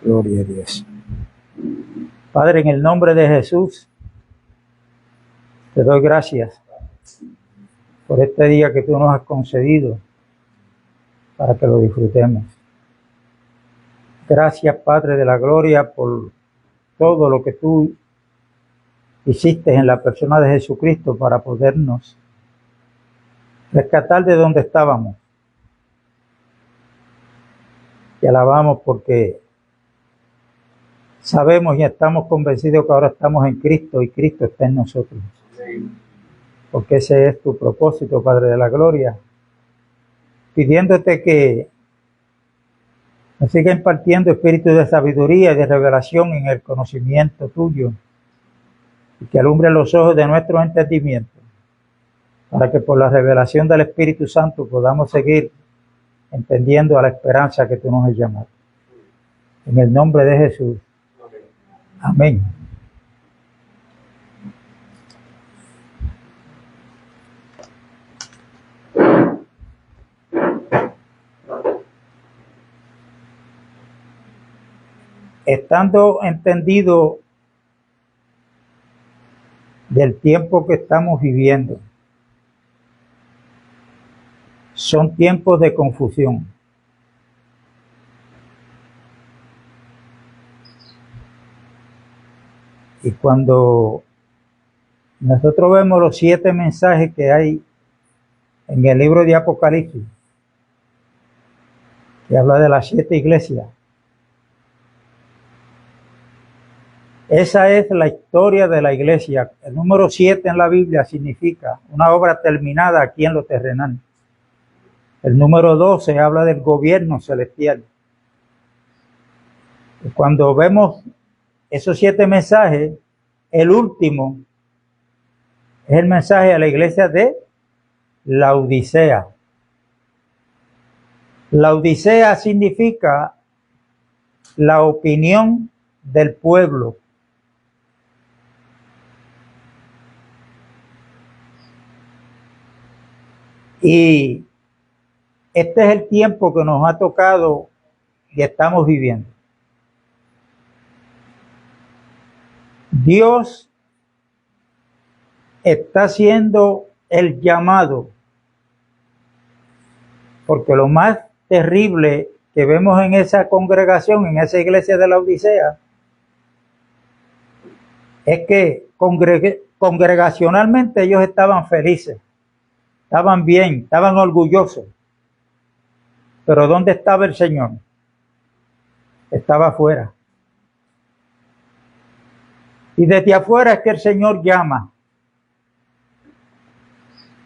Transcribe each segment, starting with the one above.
Gloria a Dios. Padre, en el nombre de Jesús, te doy gracias por este día que tú nos has concedido para que lo disfrutemos. Gracias, Padre de la gloria, por todo lo que tú hiciste en la persona de Jesucristo para podernos rescatar de donde estábamos. Te alabamos porque sabemos y estamos convencidos que ahora estamos en Cristo y Cristo está en nosotros. Porque ese es tu propósito, Padre de la gloria. Pidiéndote que nos siga impartiendo espíritu de sabiduría y de revelación en el conocimiento tuyo y que alumbre los ojos de nuestro entendimiento para que por la revelación del Espíritu Santo podamos seguir entendiendo a la esperanza que tú nos has llamado. En el nombre de Jesús. Amén. Estando entendido del tiempo que estamos viviendo, son tiempos de confusión. Y cuando nosotros vemos los 7 mensajes que hay en el libro de Apocalipsis, que habla de las 7 iglesias, esa es la historia de la iglesia. El número 7 en la Biblia significa una obra terminada aquí en lo terrenal. El número 12 habla del gobierno celestial. Y cuando vemos esos 7 mensajes, el último es el mensaje a la iglesia de Laodicea. Laodicea significa la opinión del pueblo. Y este es el tiempo que nos ha tocado y estamos viviendo. Dios está haciendo el llamado, porque lo más terrible que vemos en esa congregación, en esa iglesia de la Odisea, es que congregacionalmente ellos estaban felices, estaban bien, estaban orgullosos. Pero ¿dónde estaba el Señor? Estaba afuera. Y desde afuera es que el Señor llama.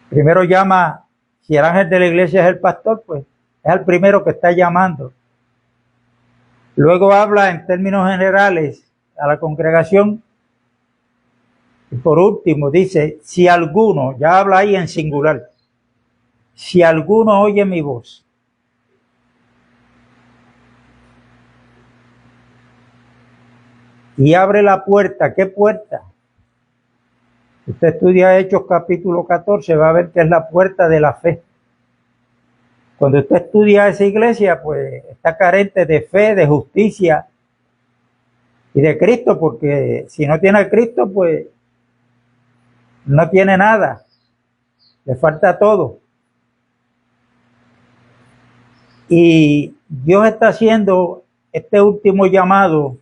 Primero llama, si el ángel de la iglesia es el pastor, pues es el primero que está llamando. Luego habla en términos generales a la congregación. Y por último dice, si alguno, ya habla ahí en singular, si alguno oye mi voz y abre la puerta, ¿qué puerta? Si usted estudia Hechos capítulo 14, va a ver que es la puerta de la fe. Cuando usted estudia esa iglesia, pues está carente de fe, de justicia y de Cristo, porque si no tiene a Cristo, pues no tiene nada, le falta todo. Y Dios está haciendo este último llamado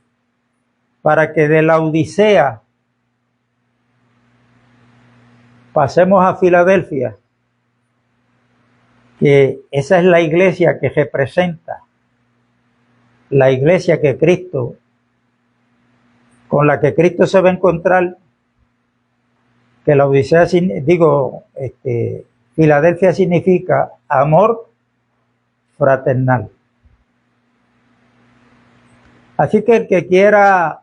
para que de la Odisea pasemos a Filadelfia, que esa es la iglesia que representa, la iglesia que Cristo, con la que Cristo se va a encontrar, que la Odisea, Filadelfia significa amor fraternal. Así que el que quiera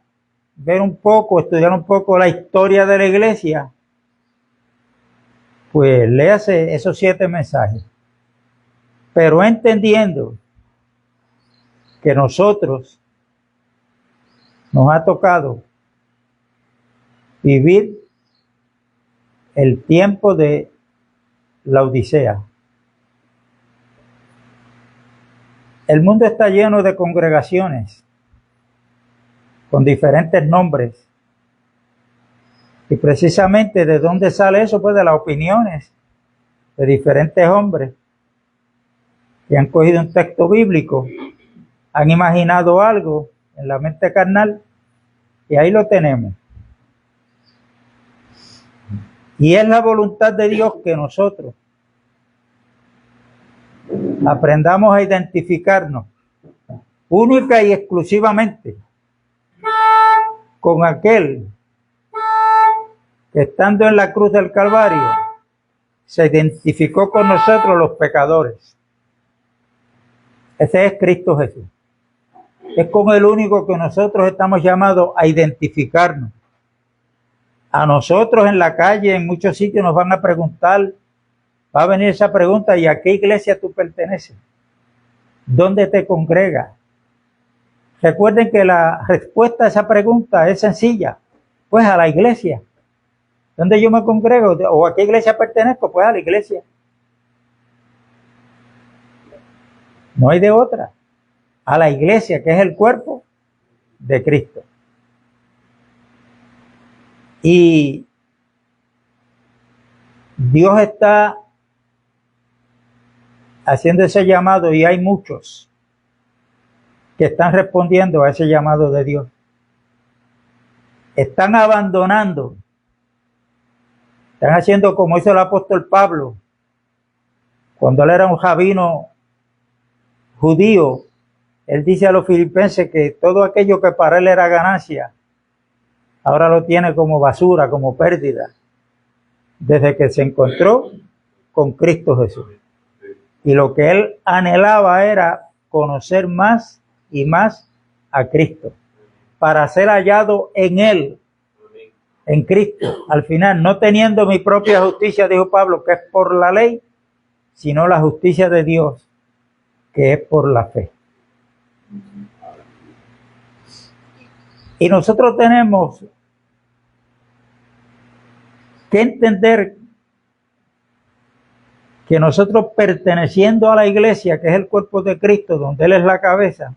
ver un poco, estudiar un poco la historia de la iglesia, pues léase esos 7 mensajes. Pero entendiendo que nosotros nos ha tocado vivir el tiempo de la Odisea. El mundo está lleno de congregaciones con diferentes nombres. Y precisamente ¿de dónde sale eso? Pues de las opiniones de diferentes hombres que han cogido un texto bíblico, han imaginado algo en la mente carnal y ahí lo tenemos. Y es la voluntad de Dios que nosotros aprendamos a identificarnos única y exclusivamente con aquel que estando en la cruz del Calvario se identificó con nosotros los pecadores. Ese es Cristo Jesús. Es con el único que nosotros estamos llamados a identificarnos. A nosotros en la calle, en muchos sitios nos van a preguntar, va a venir esa pregunta: ¿y a qué iglesia tú perteneces? ¿Dónde te congregas? Recuerden que la respuesta a esa pregunta es sencilla, pues a la iglesia. ¿Dónde yo me congrego? ¿O a qué iglesia pertenezco? Pues a la iglesia. No hay de otra. A la iglesia, que es el cuerpo de Cristo. Y Dios está haciendo ese llamado y hay muchos que están respondiendo a ese llamado de Dios. Están abandonando, están haciendo como hizo el apóstol Pablo cuando él era un rabino judío. Él dice a los filipenses que todo aquello que para él era ganancia, ahora lo tiene como basura, como pérdida, desde que se encontró con Cristo Jesús. Y lo que él anhelaba era conocer más y más a Cristo, para ser hallado en él, en Cristo. Al final, no teniendo mi propia justicia, dijo Pablo, que es por la ley, sino la justicia de Dios, que es por la fe. Y nosotros tenemos que entender que nosotros, perteneciendo a la iglesia, que es el cuerpo de Cristo, donde Él es la cabeza,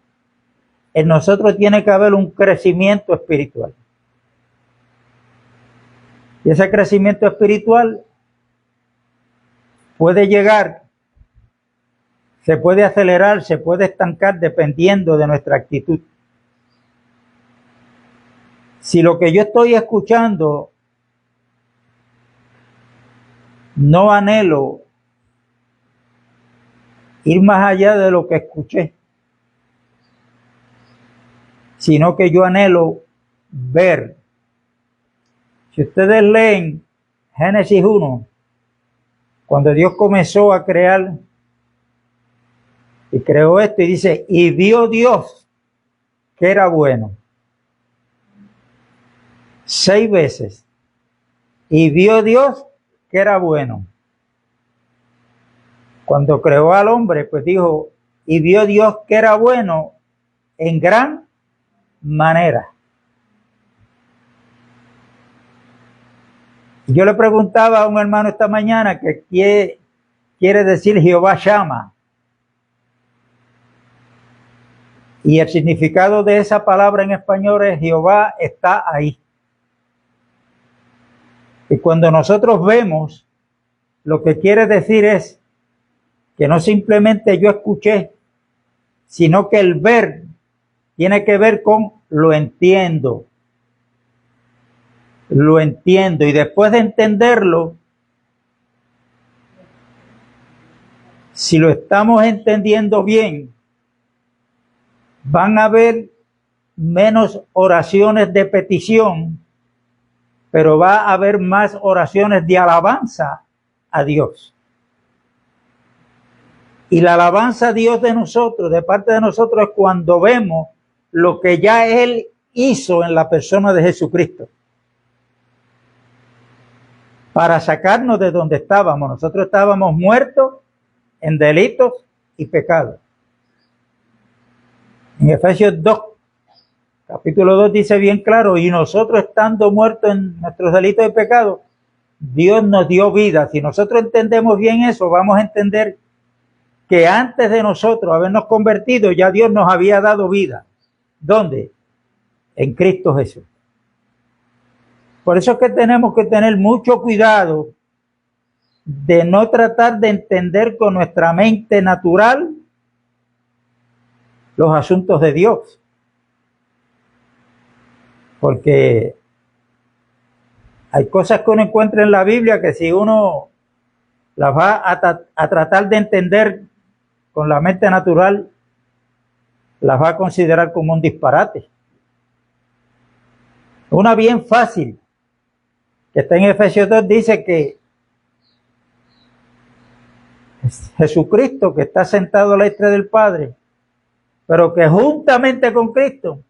en nosotros tiene que haber un crecimiento espiritual. Y ese crecimiento espiritual puede llegar, se puede acelerar, se puede estancar dependiendo de nuestra actitud. Si lo que yo estoy escuchando no anhelo ir más allá de lo que escuché, sino que yo anhelo ver. Si ustedes leen Génesis 1, cuando Dios comenzó a crear y creó esto, y dice, y vio Dios que era bueno. 6 veces. Y vio Dios que era bueno. Cuando creó al hombre, pues dijo, y vio Dios que era bueno en gran manera. Yo le preguntaba a un hermano esta mañana que quiere decir Jehová llama. Y el significado de esa palabra en español es Jehová está ahí. Y cuando nosotros vemos, lo que quiere decir es que no simplemente yo escuché, sino que el ver tiene que ver con lo entiendo. Lo entiendo, y después de entenderlo, si lo estamos entendiendo bien, van a haber menos oraciones de petición, pero va a haber más oraciones de alabanza a Dios. Y la alabanza a Dios de nosotros, de parte de nosotros, es cuando vemos lo que ya Él hizo en la persona de Jesucristo, para sacarnos de donde estábamos. Nosotros estábamos muertos en delitos y pecados. En Efesios 2, capítulo 2 dice bien claro, y nosotros estando muertos en nuestros delitos y pecados, Dios nos dio vida. Si nosotros entendemos bien eso, vamos a entender que antes de nosotros habernos convertido, ya Dios nos había dado vida. ¿Dónde? en Cristo Jesús. Por eso es que tenemos que tener mucho cuidado de no tratar de entender con nuestra mente natural los asuntos de Dios. Porque hay cosas que uno encuentra en la Biblia que si uno las va a tratar de entender con la mente natural, las va a considerar como un disparate. Una bien fácil, que está en Efesios 2, dice que Jesucristo, que está sentado a la diestra del Padre, pero que juntamente con Cristo,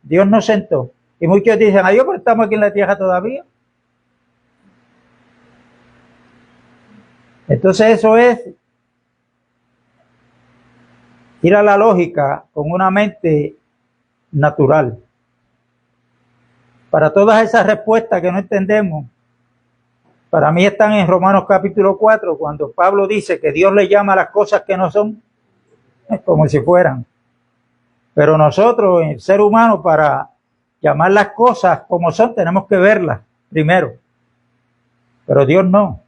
Dios nos sentó. Y muchos dicen, adiós, pero estamos aquí en la tierra todavía. Entonces eso es ir a la lógica con una mente natural. Para todas esas respuestas que no entendemos, para mí están en Romanos capítulo 4, cuando Pablo dice que Dios le llama a las cosas que no son como si fueran. Pero nosotros, el ser humano, para llamar las cosas como son, tenemos que verlas primero. Pero Dios no.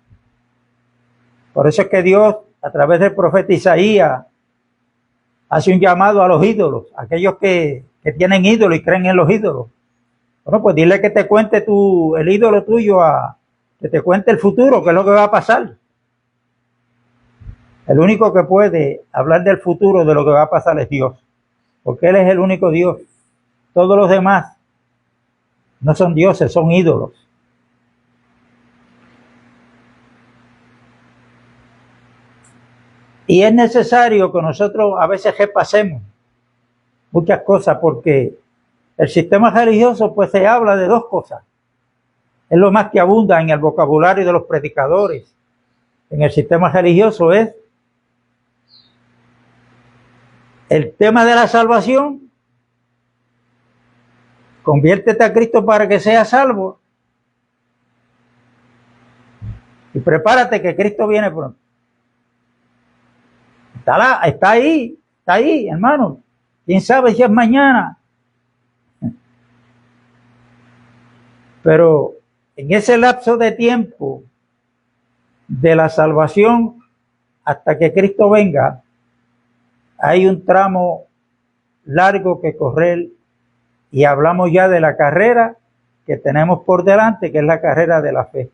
Por eso es que Dios, a través del profeta Isaías, hace un llamado a los ídolos, aquellos que tienen ídolos y creen en los ídolos. Bueno, pues dile que te cuente el ídolo tuyo, que te cuente el futuro, qué es lo que va a pasar. El único que puede hablar del futuro, de lo que va a pasar, es Dios. Porque Él es el único Dios. Todos los demás no son dioses, son ídolos. Y es necesario que nosotros a veces repasemos muchas cosas, porque el sistema religioso pues se habla de dos cosas. Es lo más que abunda en el vocabulario de los predicadores. En el sistema religioso es el tema de la salvación. Conviértete a Cristo para que seas salvo. Y prepárate que Cristo viene pronto. Está ahí, hermano. ¿Quién sabe si es mañana? Pero en ese lapso de tiempo de la salvación hasta que Cristo venga, hay un tramo largo que correr, y hablamos ya de la carrera que tenemos por delante, que es la carrera de la fe.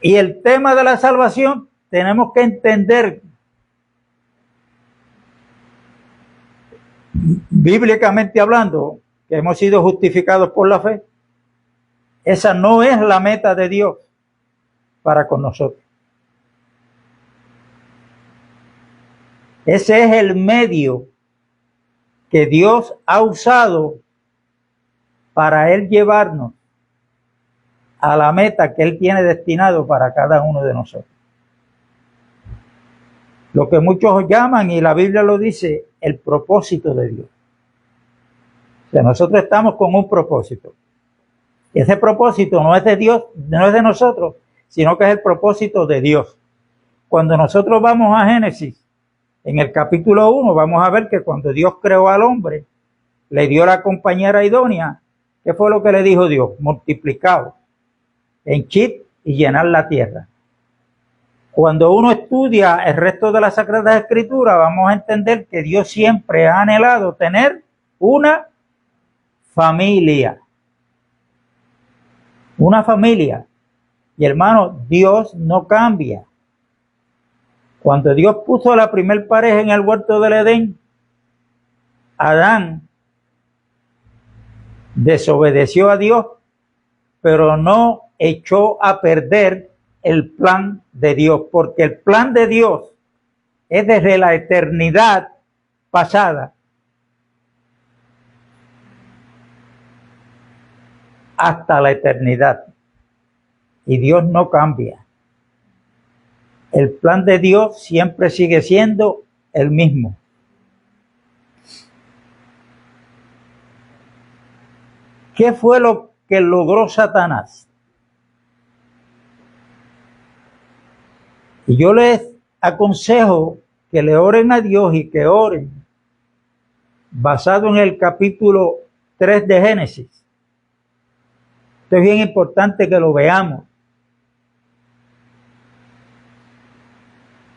Y el tema de la salvación, tenemos que entender bíblicamente hablando que hemos sido justificados por la fe. Esa no es la meta de Dios para con nosotros. Ese es el medio que Dios ha usado para Él llevarnos a la meta que Él tiene destinado para cada uno de nosotros. Lo que muchos llaman, y la Biblia lo dice, el propósito de Dios. O sea, nosotros estamos con un propósito. Y ese propósito no es de Dios, no es de nosotros, sino que es el propósito de Dios. Cuando nosotros vamos a Génesis, en el capítulo 1, vamos a ver que cuando Dios creó al hombre, le dio la compañera idónea. ¿Qué fue lo que le dijo Dios? Multiplicaos, henchid y llenar la tierra. Cuando uno estudia el resto de las Sagradas Escrituras, vamos a entender que Dios siempre ha anhelado tener una familia. Una familia. Y hermano, Dios no cambia. Cuando Dios puso la primer pareja en el huerto del Edén, Adán desobedeció a Dios, pero no echó a perder el plan de Dios, porque el plan de Dios es desde la eternidad pasada hasta la eternidad. Y Dios no cambia. El plan de Dios siempre sigue siendo el mismo. ¿Qué fue lo que logró Satanás? Y yo les aconsejo que le oren a Dios y que oren basado en el capítulo 3 de Génesis. Esto es bien importante que lo veamos.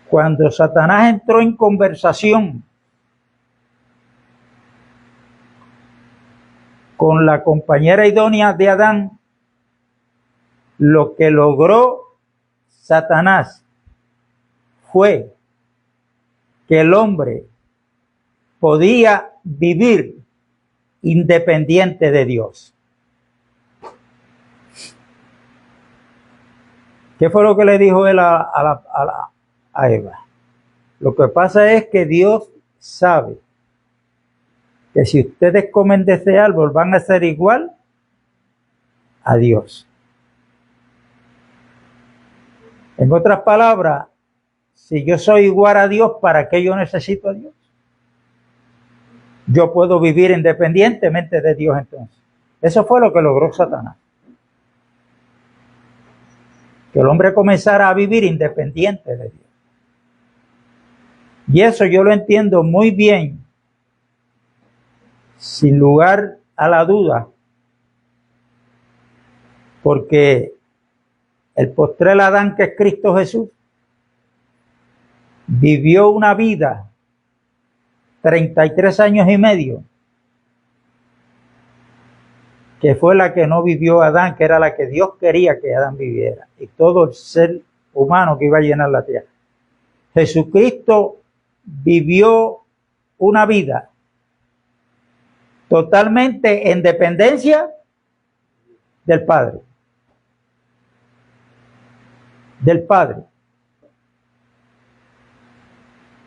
Cuando Satanás entró en conversación con la compañera idónea de Adán, lo que logró Satanás fue que el hombre podía vivir independiente de Dios. ¿Qué fue lo que le dijo él a Eva? Lo que pasa es que Dios sabe que si ustedes comen de ese árbol van a ser igual a Dios. En otras palabras, si yo soy igual a Dios, ¿para qué yo necesito a Dios? Yo puedo vivir independientemente de Dios entonces. Eso fue lo que logró Satanás. Que el hombre comenzara a vivir independiente de Dios. Y eso yo lo entiendo muy bien, sin lugar a la duda, porque el postrer Adán, que es Cristo Jesús, vivió una vida 33 años y medio, que fue la que no vivió Adán, que era la que Dios quería que Adán viviera, y todo el ser humano que iba a llenar la tierra. Jesucristo vivió una vida totalmente en dependencia del Padre. Del Padre.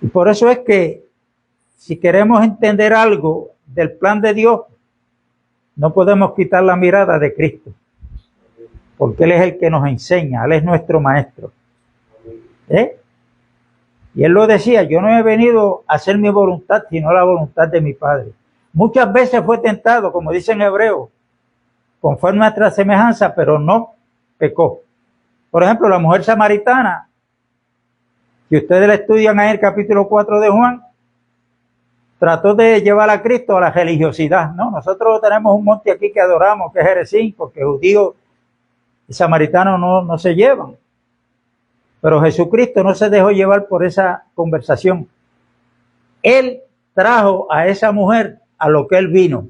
Y por eso es que si queremos entender algo del plan de Dios, no podemos quitar la mirada de Cristo, porque Él es el que nos enseña, Él es nuestro maestro. Y Él lo decía, yo no he venido a hacer mi voluntad, sino la voluntad de mi Padre. Muchas veces fue tentado, como dice en Hebreo, conforme a nuestra semejanza, pero no pecó. Por ejemplo, la mujer samaritana, si ustedes la estudian ahí en el capítulo 4 de Juan, trató de llevar a Cristo a la religiosidad. No, nosotros tenemos un monte aquí que adoramos, que es Jerezín, porque judíos y samaritanos no se llevan. Pero Jesucristo no se dejó llevar por esa conversación. Él trajo a esa mujer a lo que Él vino,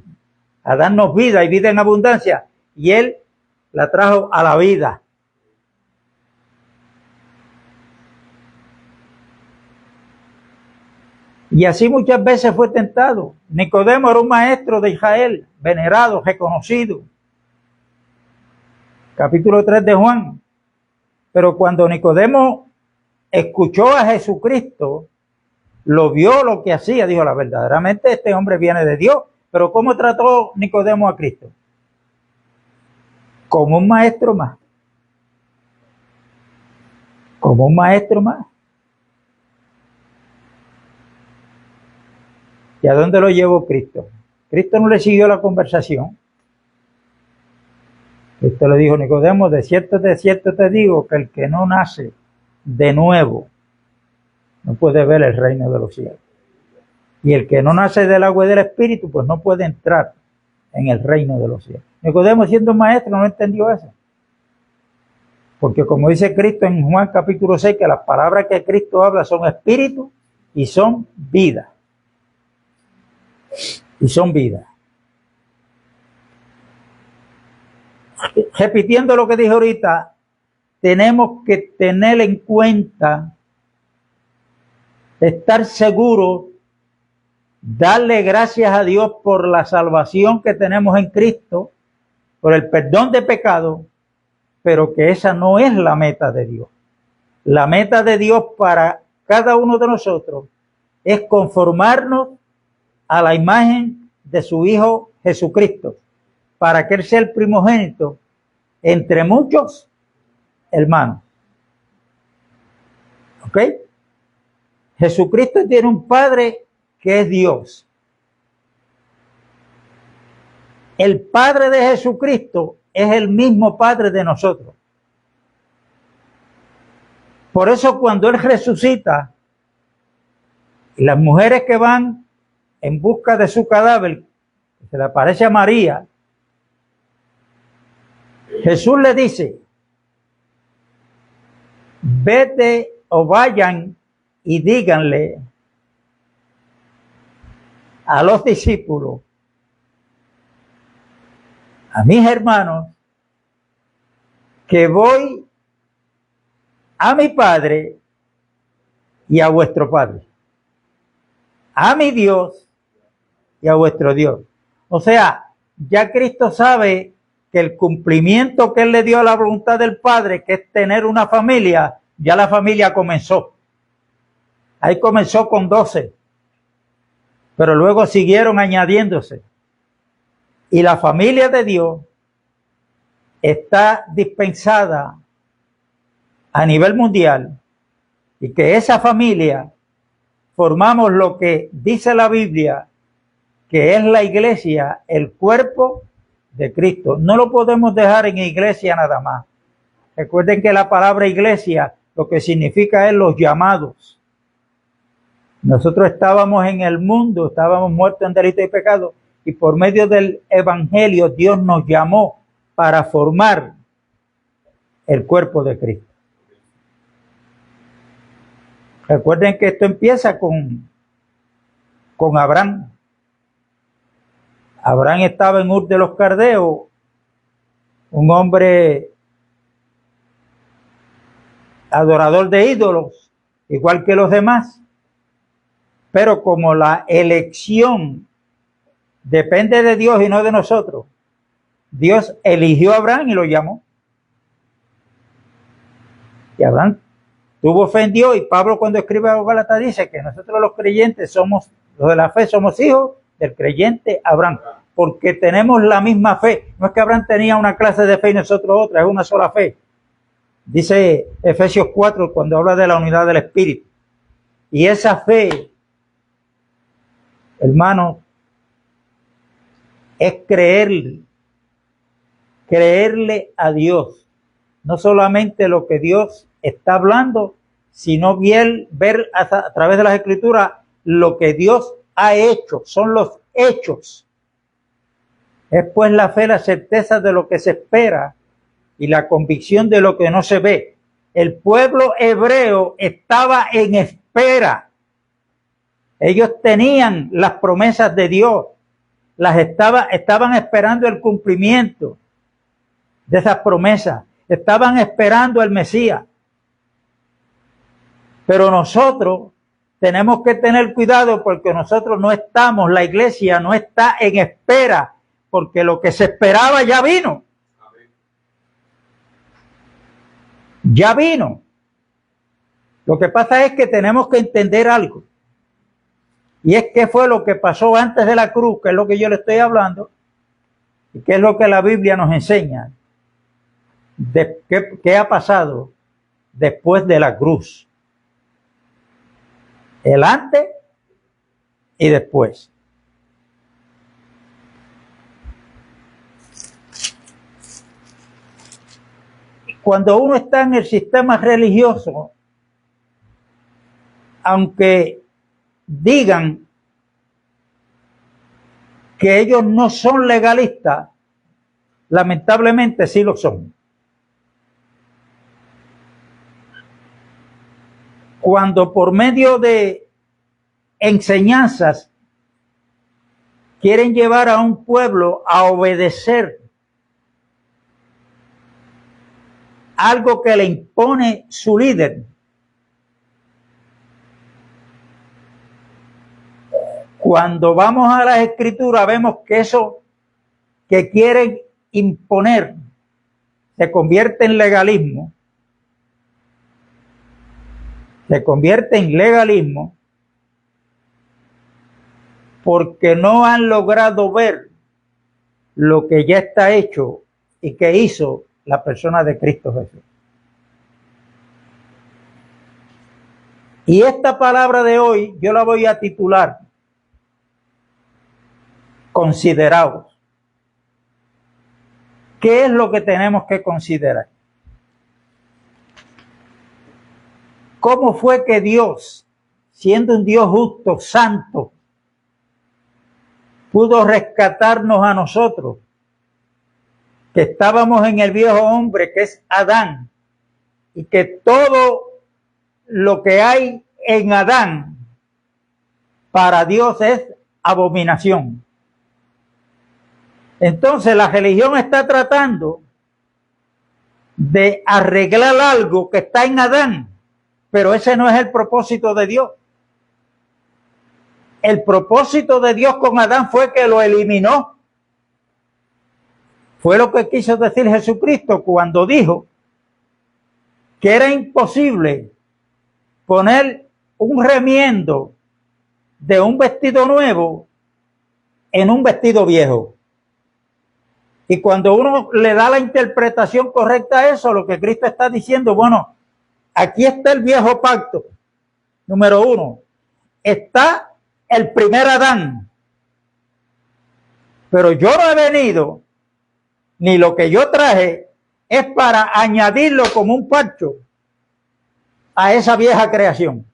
a darnos vida y vida en abundancia. Y Él la trajo a la vida. Y así muchas veces fue tentado. Nicodemo era un maestro de Israel, venerado, reconocido. Capítulo 3 de Juan. Pero cuando Nicodemo escuchó a Jesucristo, lo vio lo que hacía, dijo, verdaderamente este hombre viene de Dios. Pero ¿cómo trató Nicodemo a Cristo? Como un maestro más. Como un maestro más. ¿Y a dónde lo llevó Cristo? Cristo no le siguió la conversación. Cristo le dijo, Nicodemo, de cierto te digo que el que no nace de nuevo no puede ver el reino de los cielos. Y el que no nace del agua y del espíritu, pues no puede entrar en el reino de los cielos. Nicodemo, siendo un maestro, no entendió eso. Porque como dice Cristo en Juan capítulo 6, que las palabras que Cristo habla son espíritu y son vida. Y son vida. Repitiendo lo que dije ahorita, tenemos que tener en cuenta, estar seguros, darle gracias a Dios por la salvación que tenemos en Cristo, por el perdón de pecado, pero que esa no es la meta de Dios. La meta de Dios para cada uno de nosotros es conformarnos a la imagen de su Hijo Jesucristo, para que Él sea el primogénito entre muchos hermanos. ¿Ok? Jesucristo tiene un Padre que es Dios. El Padre de Jesucristo es el mismo Padre de nosotros. Por eso cuando Él resucita, las mujeres que van en busca de su cadáver, se le aparece a María, Jesús le dice, vete o vayan y díganle a los discípulos, a mis hermanos, que voy a mi Padre y a vuestro Padre, a mi Dios y a vuestro Dios. O sea, ya Cristo sabe que el cumplimiento que Él le dio a la voluntad del Padre, que es tener una familia, ya la familia comenzó. Ahí comenzó con 12, pero luego siguieron añadiéndose. Y la familia de Dios está dispensada a nivel mundial, y que esa familia formamos lo que dice la Biblia, que es la iglesia, el cuerpo de Cristo. No lo podemos dejar en iglesia nada más. Recuerden que la palabra iglesia lo que significa es los llamados. Nosotros estábamos en el mundo, estábamos muertos en delitos y pecados, y por medio del evangelio Dios nos llamó para formar el cuerpo de Cristo. Recuerden que esto empieza con Abraham. Abraham estaba en Ur de los Caldeos, un hombre adorador de ídolos, igual que los demás. Pero como la elección depende de Dios y no de nosotros, Dios eligió a Abraham y lo llamó. Y Abraham tuvo fe en Dios, y Pablo cuando escribe a los Gálatas dice que nosotros los creyentes somos, los de la fe, somos hijos del creyente Abraham, porque tenemos la misma fe. No es que Abraham tenía una clase de fe y nosotros otra, es una sola fe. Dice Efesios 4 cuando habla de la unidad del Espíritu. Y esa fe, hermano, es creerle a Dios. No solamente lo que Dios está hablando, sino ver a través de las Escrituras lo que Dios ha hecho. Son los hechos. Es pues la fe, la certeza de lo que se espera y la convicción de lo que no se ve. El pueblo hebreo estaba en espera. Ellos tenían las promesas de Dios, estaban esperando el cumplimiento de esas promesas, estaban esperando el Mesías. Pero nosotros tenemos que tener cuidado, porque nosotros no estamos, la iglesia no está en espera, porque lo que se esperaba ya vino. Ya vino. Lo que pasa es que tenemos que entender algo. Y es qué fue lo que pasó antes de la cruz, que es lo que yo le estoy hablando, y qué es lo que la Biblia nos enseña. ¿Qué ha pasado después de la cruz? El antes y después. Cuando uno está en el sistema religioso, aunque digan que ellos no son legalistas, lamentablemente sí lo son. Cuando por medio de enseñanzas quieren llevar a un pueblo a obedecer algo que le impone su líder, cuando vamos a las Escrituras vemos que eso que quieren imponer se convierte en legalismo. Se convierte en legalismo porque no han logrado ver lo que ya está hecho y que hizo la persona de Cristo Jesús. Y esta palabra de hoy yo la voy a titular Consideraos. ¿Qué es lo que tenemos que considerar? ¿Cómo fue que Dios, siendo un Dios justo, santo, pudo rescatarnos a nosotros, que estábamos en el viejo hombre, que es Adán, y que todo lo que hay en Adán para Dios es abominación. Entonces la religión está tratando de arreglar algo que está en Adán, pero ese no es el propósito de Dios. El propósito de Dios con Adán fue que lo eliminó. Fue lo que quiso decir Jesucristo cuando dijo que era imposible poner un remiendo de un vestido nuevo en un vestido viejo. Y cuando uno le da la interpretación correcta a eso, lo que Cristo está diciendo, bueno, aquí está el viejo pacto, número 1. Está el primer Adán. Pero yo no he venido, ni lo que yo traje, es para añadirlo como un parcho a esa vieja creación.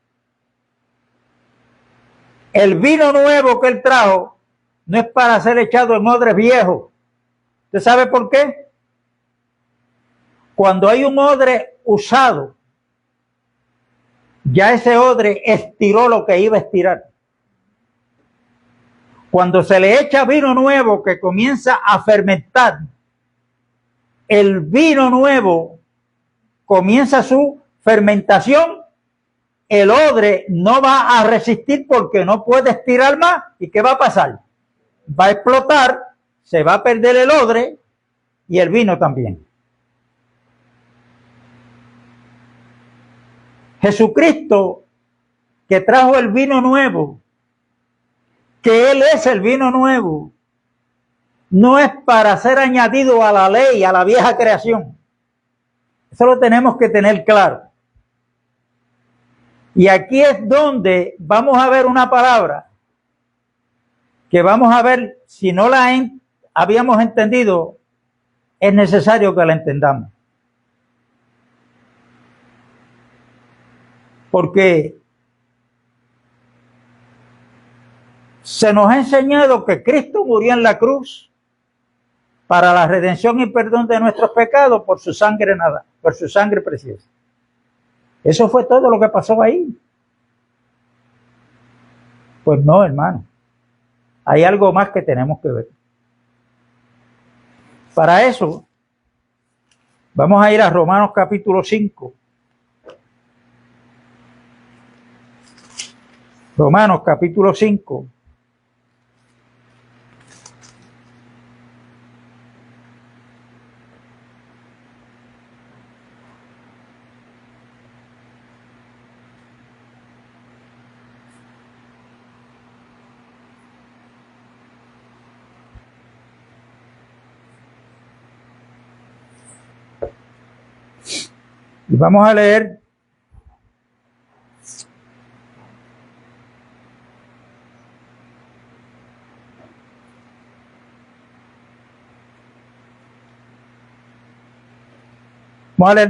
El vino nuevo que él trajo no es para ser echado en odres viejos. ¿Usted sabe por qué? Cuando hay un odre usado, ya ese odre estiró lo que iba a estirar. Cuando se le echa vino nuevo que comienza a fermentar, el vino nuevo comienza su fermentación, el odre no va a resistir porque no puede estirar más. ¿Y qué va a pasar? Va a explotar, se va a perder el odre y el vino también. Jesucristo, que trajo el vino nuevo, que Él es el vino nuevo, no es para ser añadido a la ley, a la vieja creación. Eso lo tenemos que tener claro. Y aquí es donde vamos a ver una palabra que vamos a ver, si no la habíamos entendido, es necesario que la entendamos. Porque se nos ha enseñado que Cristo murió en la cruz para la redención y perdón de nuestros pecados por su sangre nada, por su sangre preciosa. Eso fue todo lo que pasó ahí. Pues no, hermano. Hay algo más que tenemos que ver. Para eso, vamos a ir a Romanos capítulo 5. Romanos capítulo 5. Y vamos a leer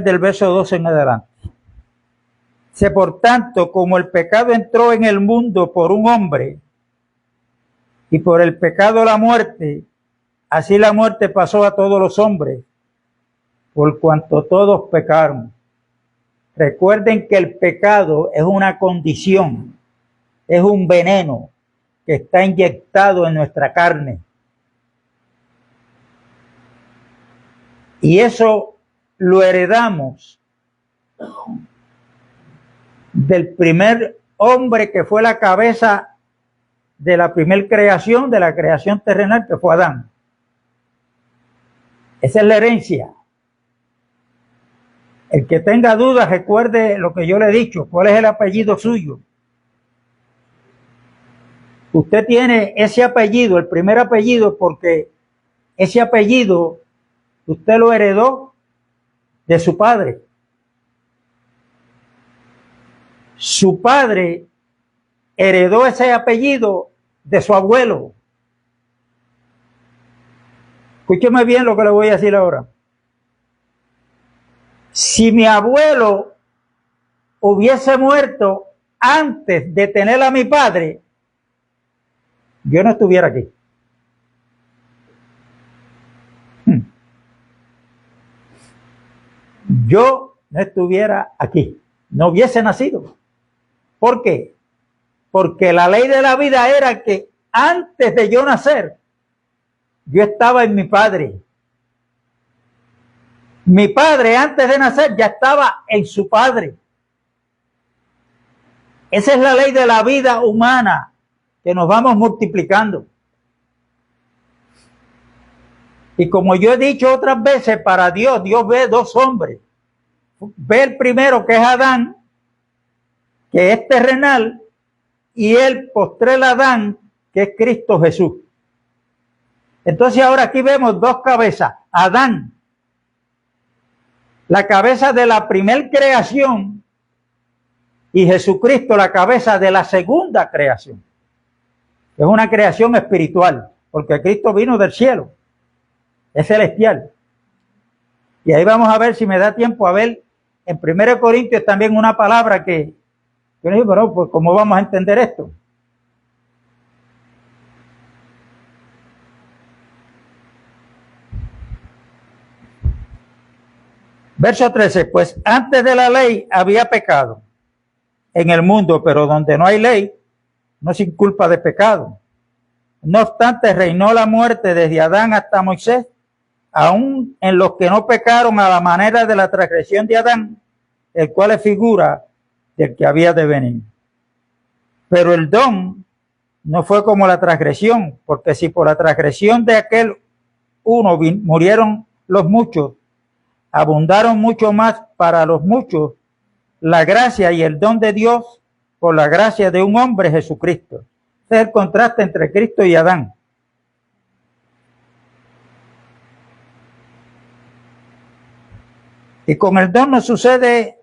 del verso 12 en adelante. Dice, por tanto, como el pecado entró en el mundo por un hombre, y por el pecado la muerte, así la muerte pasó a todos los hombres, por cuanto todos pecaron. Recuerden que el pecado es una condición, es un veneno que está inyectado en nuestra carne. Y eso lo heredamos del primer hombre que fue la cabeza de la primer creación, de la creación terrenal, que fue Adán. Esa es la herencia. El que tenga dudas, recuerde lo que yo le he dicho. ¿Cuál es el apellido suyo? Usted tiene ese apellido, el primer apellido, porque ese apellido usted lo heredó de su padre. Su padre heredó ese apellido de su abuelo. Escúcheme bien lo que le voy a decir ahora. Si mi abuelo hubiese muerto antes de tener a mi padre, yo no estuviera aquí. yo no estuviera aquí, no hubiese nacido. ¿Por qué? Porque la ley de la vida era que antes de yo nacer, yo estaba en mi padre. Mi padre antes de nacer ya estaba en su padre. Esa es la ley de la vida humana, que nos vamos multiplicando. Y como yo he dicho otras veces, para Dios, Dios ve dos hombres. Ve el primero, que es Adán, que es terrenal, y el postrel Adán, que es Cristo Jesús. Entonces ahora aquí vemos dos cabezas. Adán, la cabeza de la primer creación, y Jesucristo, la cabeza de la segunda creación. Es una creación espiritual, porque Cristo vino del cielo, es celestial. Y ahí vamos a ver, si me da tiempo, a ver en 1 Corintios también una palabra que yo digo, bueno, pues ¿cómo vamos a entender esto? Verso 13, pues antes de la ley había pecado en el mundo, pero donde no hay ley, no sin culpa de pecado. No obstante, reinó la muerte desde Adán hasta Moisés, aún en los que no pecaron a la manera de la transgresión de Adán, el cual es figura del que había de venir. Pero el don no fue como la transgresión, porque si por la transgresión de aquel uno murieron los muchos, abundaron mucho más para los muchos la gracia y el don de Dios por la gracia de un hombre, Jesucristo. Ese es el contraste entre Cristo y Adán. Y con el don no sucede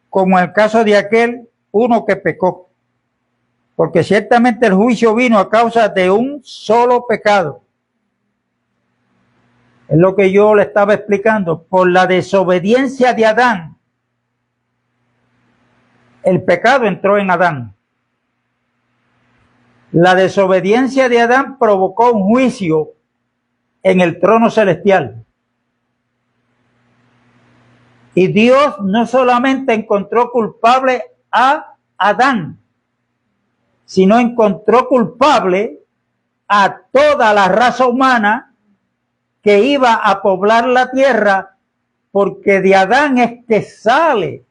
como en el caso de aquel uno que pecó, porque ciertamente el juicio vino a causa de un solo pecado. Es lo que yo le estaba explicando. Por la desobediencia de Adán, el pecado entró en Adán. La desobediencia de Adán provocó un juicio en el trono celestial. Y Dios no solamente encontró culpable a Adán, sino encontró culpable a toda la raza humana que iba a poblar la tierra, porque de Adán es que sale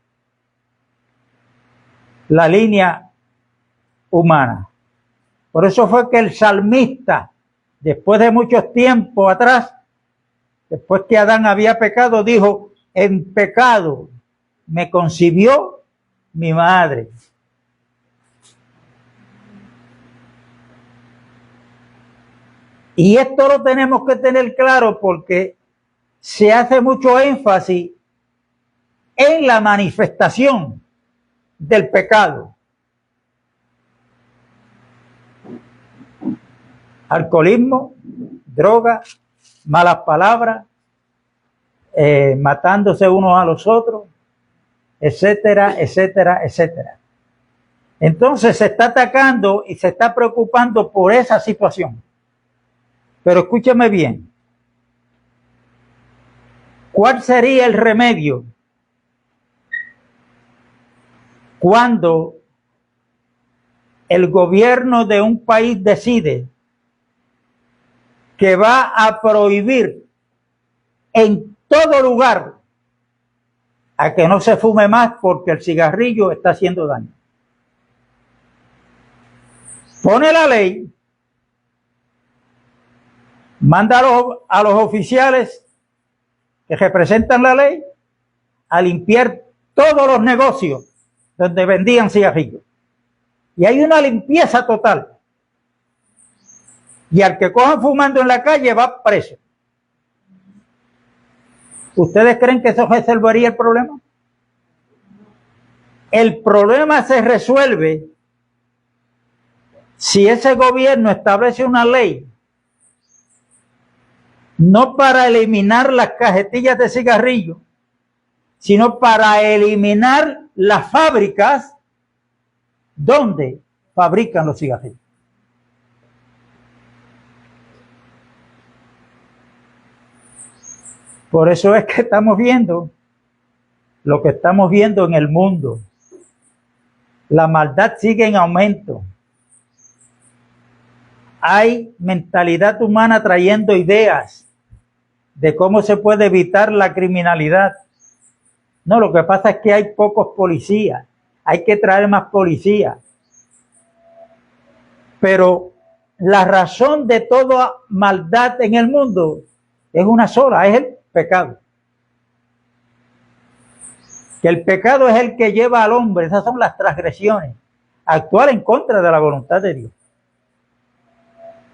la línea humana. Por eso fue que el salmista, después de mucho tiempo atrás, después que Adán había pecado, dijo: en pecado me concibió mi madre. Y esto lo tenemos que tener claro, porque se hace mucho énfasis en la manifestación del pecado. Alcoholismo, droga, malas palabras, matándose unos a los otros, etcétera, etcétera, etcétera. Entonces se está atacando y se está preocupando por esa situación. Pero escúcheme bien. ¿Cuál sería el remedio cuando el gobierno de un país decide que va a prohibir en todo lugar a que no se fume más porque el cigarrillo está haciendo daño? Pone la ley, manda a los oficiales que representan la ley a limpiar todos los negocios donde vendían cigarrillos. Y hay una limpieza total. Y al que cojan fumando en la calle va preso. ¿Ustedes creen que eso resolvería el problema? El problema se resuelve si ese gobierno establece una ley, no para eliminar las cajetillas de cigarrillos, sino para eliminar las fábricas donde fabrican los cigarrillos. Por eso es que estamos viendo lo que estamos viendo en el mundo. La maldad sigue en aumento. Hay mentalidad humana trayendo ideas de cómo se puede evitar la criminalidad. No, lo que pasa es que hay pocos policías. Hay que traer más policías. Pero la razón de toda maldad en el mundo es una sola, es el pecado. Que el pecado es el que lleva al hombre, esas son las transgresiones, a actuar en contra de la voluntad de Dios.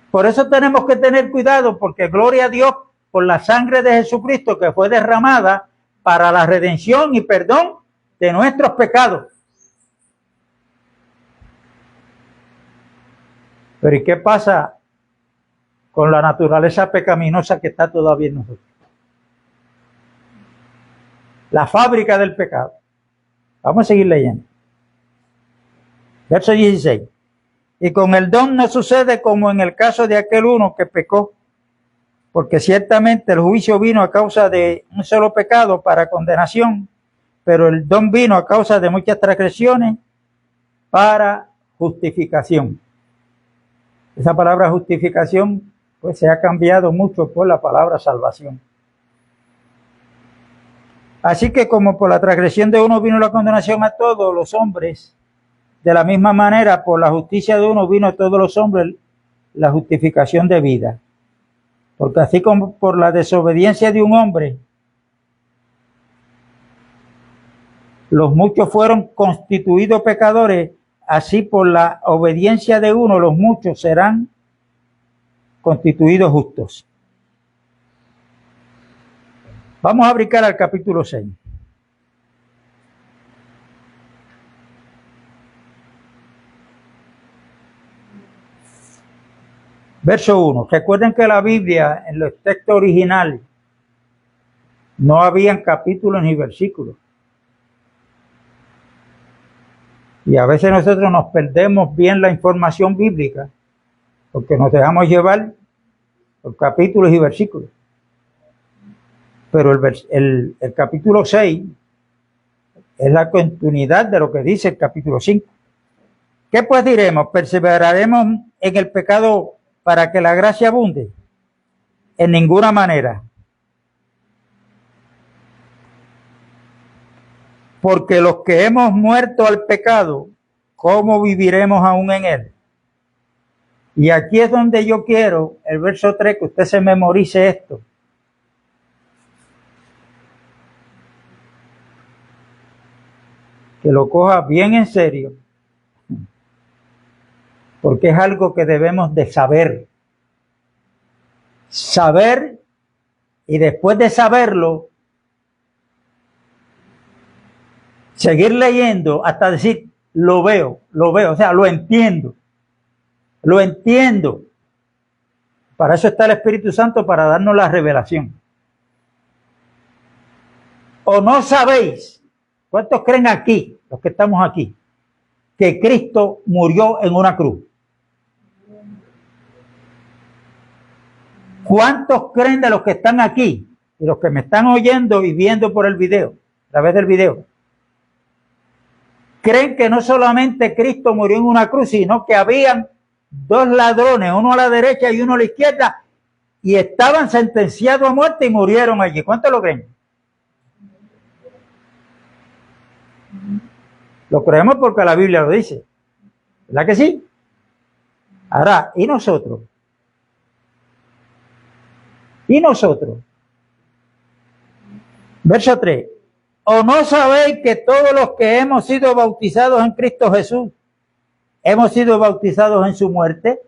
Por eso tenemos que tener cuidado, porque gloria a Dios por la sangre de Jesucristo que fue derramada para la redención y perdón de nuestros pecados. Pero ¿y qué pasa con la naturaleza pecaminosa que está todavía en nosotros? La fábrica del pecado. Vamos a seguir leyendo. Verso 16. Y con el don no sucede como en el caso de aquel uno que pecó, porque ciertamente el juicio vino a causa de un solo pecado para condenación, pero el don vino a causa de muchas transgresiones para justificación. Esa palabra justificación pues se ha cambiado mucho por la palabra salvación. Así que como por la transgresión de uno vino la condenación a todos los hombres, de la misma manera por la justicia de uno vino a todos los hombres la justificación de vida. Porque así como por la desobediencia de un hombre, los muchos fueron constituidos pecadores, así por la obediencia de uno, los muchos serán constituidos justos. Vamos a brincar al capítulo 6. Verso 1. Recuerden que la Biblia, en los textos originales, no habían capítulos ni versículos. Y a veces nosotros nos perdemos bien la información bíblica porque nos dejamos llevar por capítulos y versículos. Pero el capítulo 6 es la continuidad de lo que dice el capítulo 5. ¿Qué pues diremos? ¿Perseveraremos en el pecado para que la gracia abunde? En ninguna manera. Porque los que hemos muerto al pecado, ¿cómo viviremos aún en él? Y aquí es donde yo quiero, el verso 3, que usted se memorice esto. Que lo coja bien en serio. Porque es algo que debemos de saber. Saber, y después de saberlo, seguir leyendo hasta decir, lo veo, o sea, lo entiendo. Para eso está el Espíritu Santo, para darnos la revelación. ¿O no sabéis? ¿Cuántos creen aquí, los que estamos aquí, que Cristo murió en una cruz? ¿Cuántos creen de los que están aquí y los que me están oyendo y viendo por el video, a través del video? Creen que no solamente Cristo murió en una cruz, sino que habían dos ladrones, uno a la derecha y uno a la izquierda, y estaban sentenciados a muerte y murieron allí. ¿Cuántos lo creen? Lo creemos porque la Biblia lo dice. ¿Verdad que sí? Ahora, ¿y nosotros? ¿Y nosotros? Verso 3. ¿O no sabéis que todos los que hemos sido bautizados en Cristo Jesús, hemos sido bautizados en su muerte?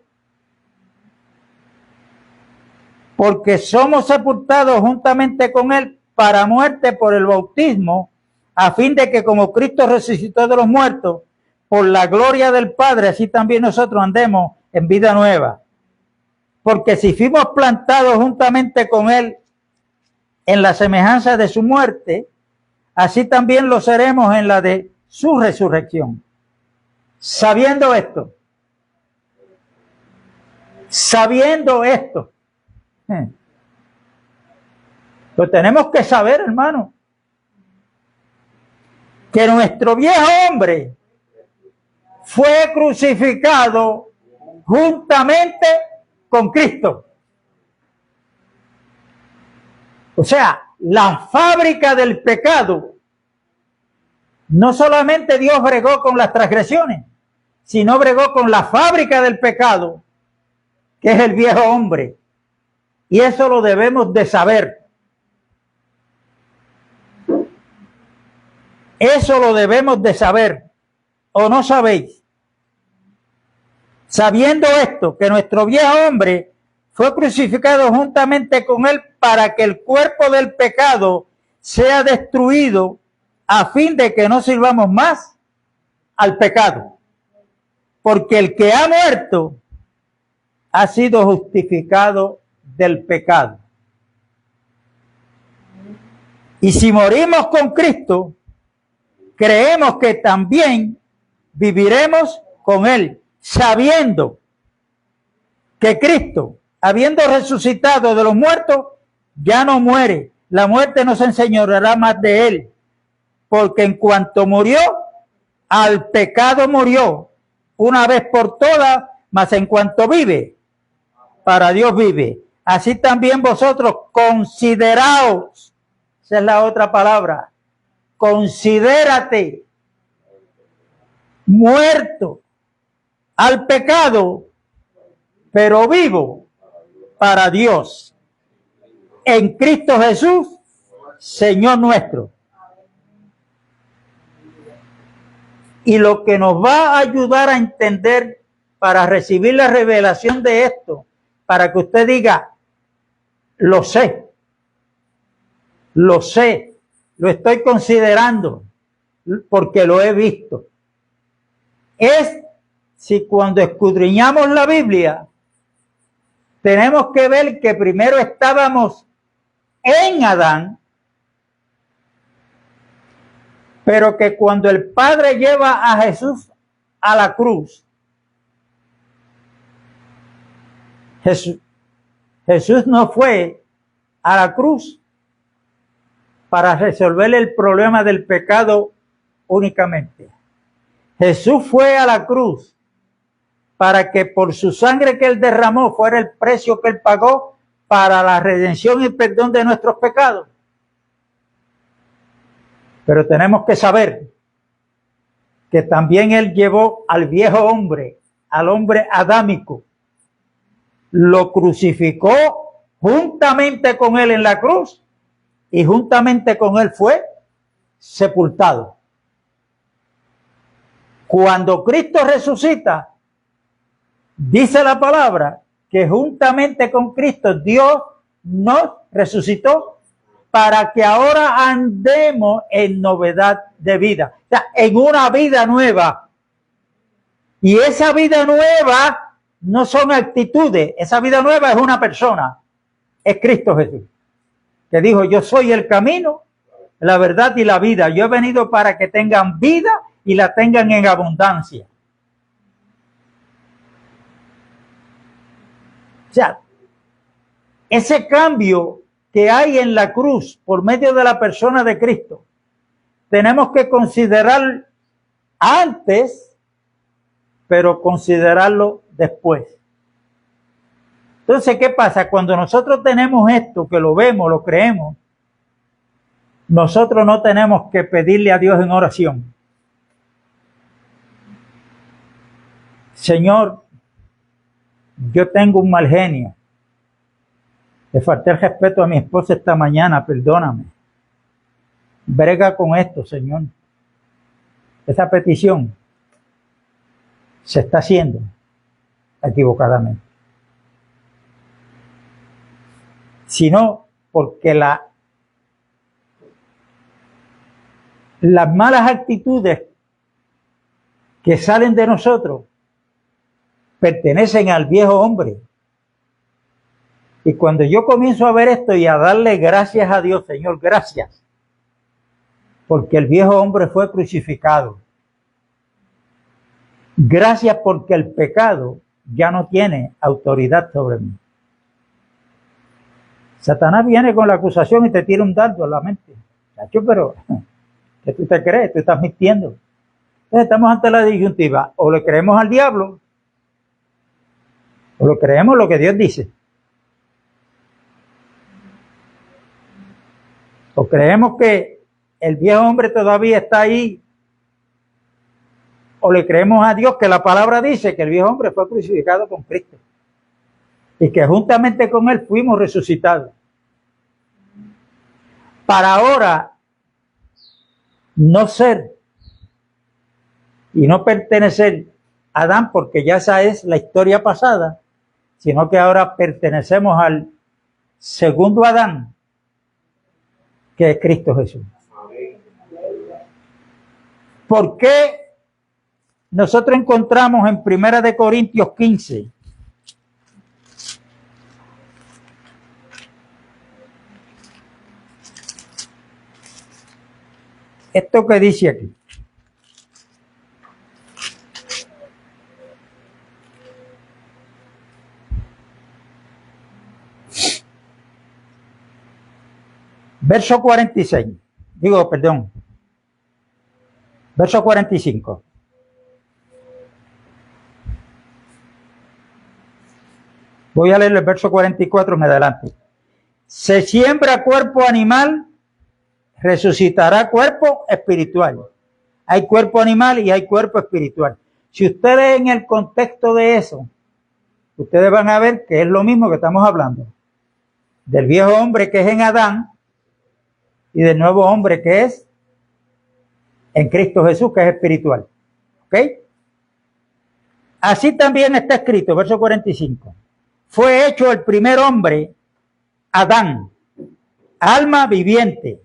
Porque somos sepultados juntamente con él para muerte por el bautismo, a fin de que como Cristo resucitó de los muertos, por la gloria del Padre, así también nosotros andemos en vida nueva. Porque si fuimos plantados juntamente con él en la semejanza de su muerte, así también lo seremos en la de su resurrección. Sabiendo esto, lo tenemos que saber, hermano. que nuestro viejo hombre fue crucificado juntamente con Cristo. O sea, la fábrica del pecado, no solamente Dios bregó con las transgresiones, sino bregó con la fábrica del pecado, que es el viejo hombre. Y eso lo debemos de saber. Eso lo debemos de saber. ¿O no sabéis? Sabiendo esto, que nuestro viejo hombre fue crucificado juntamente con él para que el cuerpo del pecado sea destruido, a fin de que no sirvamos más al pecado. Porque el que ha muerto ha sido justificado del pecado. Y si morimos con Cristo, creemos que también viviremos con él, sabiendo que Cristo, habiendo resucitado de los muertos, ya no muere. La muerte no se enseñoreará más de él, porque en cuanto murió, al pecado murió una vez por todas, mas en cuanto vive, para Dios vive. Así también vosotros consideraos, esa es la otra palabra, considérate muerto al pecado, pero vivo para Dios, en Cristo Jesús, Señor nuestro. Y lo que nos va a ayudar a entender para recibir la revelación de esto, para que usted diga, lo sé, lo estoy considerando, porque lo he visto, es si cuando escudriñamos la Biblia, tenemos que ver que primero estábamos en Adán, pero que cuando el Padre lleva a Jesús a la cruz, Jesús no fue a la cruz para resolver el problema del pecado únicamente. Jesús fue a la cruz para que por su sangre que él derramó fuera el precio que él pagó para la redención y perdón de nuestros pecados. Pero tenemos que saber que también él llevó al viejo hombre, al hombre adámico, lo crucificó juntamente con él en la cruz y juntamente con él fue sepultado. Cuando Cristo resucita, dice la palabra que juntamente con Cristo Dios nos resucitó para que ahora andemos en novedad de vida, o sea, en una vida nueva. Y esa vida nueva no son actitudes, esa vida nueva es una persona, es Cristo Jesús, que dijo, yo soy el camino, la verdad y la vida. Yo he venido para que tengan vida y la tengan en abundancia. O sea, ese cambio que hay en la cruz por medio de la persona de Cristo, tenemos que considerar antes, pero considerarlo después. Entonces, ¿qué pasa? Cuando nosotros tenemos esto, que lo vemos, lo creemos, nosotros no tenemos que pedirle a Dios en oración. Señor, yo tengo un mal genio. Le falté el respeto a mi esposa esta mañana, perdóname. Brega con esto, Señor. Esa petición se está haciendo equivocadamente. Sino porque las malas actitudes que salen de nosotros pertenecen al viejo hombre. Y cuando yo comienzo a ver esto y a darle gracias a Dios, Señor, gracias, porque el viejo hombre fue crucificado. Gracias porque el pecado ya no tiene autoridad sobre mí. Satanás viene con la acusación y te tira un dardo a la mente. Pero ¿Qué tú te crees? Tú estás mintiendo. Entonces estamos ante la disyuntiva. O le creemos al diablo, o lo creemos lo que Dios dice. O creemos que el viejo hombre todavía está ahí, o le creemos a Dios que la palabra dice que el viejo hombre fue crucificado con Cristo y que juntamente con él fuimos resucitados. Para ahora no ser y no pertenecer a Adán, porque ya esa es la historia pasada, sino que ahora pertenecemos al segundo Adán, que es Cristo Jesús. ¿Por qué nosotros encontramos en 1 Corintios 15 esto que dice aquí? Verso 46, verso 45. Voy a leer el verso 44 en adelante. Se siembra cuerpo animal, resucitará cuerpo espiritual. Hay cuerpo animal y hay cuerpo espiritual. Si ustedes en el contexto de eso, ustedes van a ver que es lo mismo que estamos hablando. Del viejo hombre que es en Adán y del nuevo hombre que es en Cristo Jesús, que es espiritual. ¿Ok? Así también está escrito, verso 45. Fue hecho el primer hombre, Adán, alma viviente,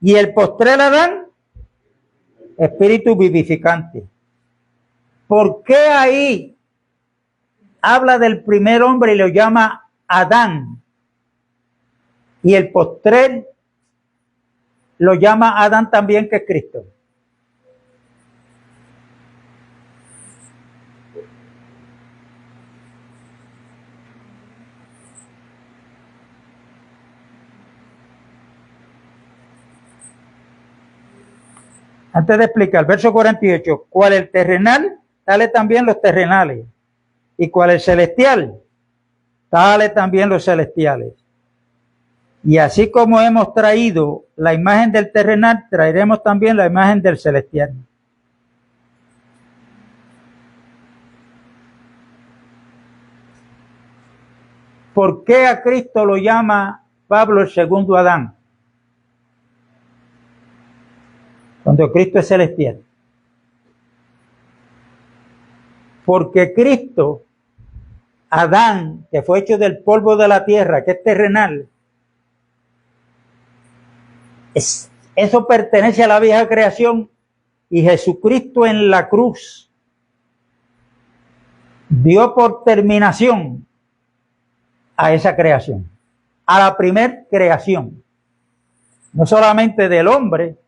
y el postrer Adán, espíritu vivificante. ¿Por qué ahí habla del primer hombre y lo llama Adán? Y el postrer lo llama Adán también, que es Cristo. Antes de explicar, verso 48, ¿cuál el terrenal? Tales también los terrenales. ¿Y cuál el celestial? Tales también los celestiales. Y así como hemos traído la imagen del terrenal, traeremos también la imagen del celestial. ¿Por qué a Cristo lo llama Pablo el segundo Adán? Cuando Cristo es celestial. Porque Cristo, Adán, que fue hecho del polvo de la tierra, que es terrenal, eso pertenece a la vieja creación, y Jesucristo en la cruz dio por terminación a esa creación, a la primer creación, no solamente del hombre,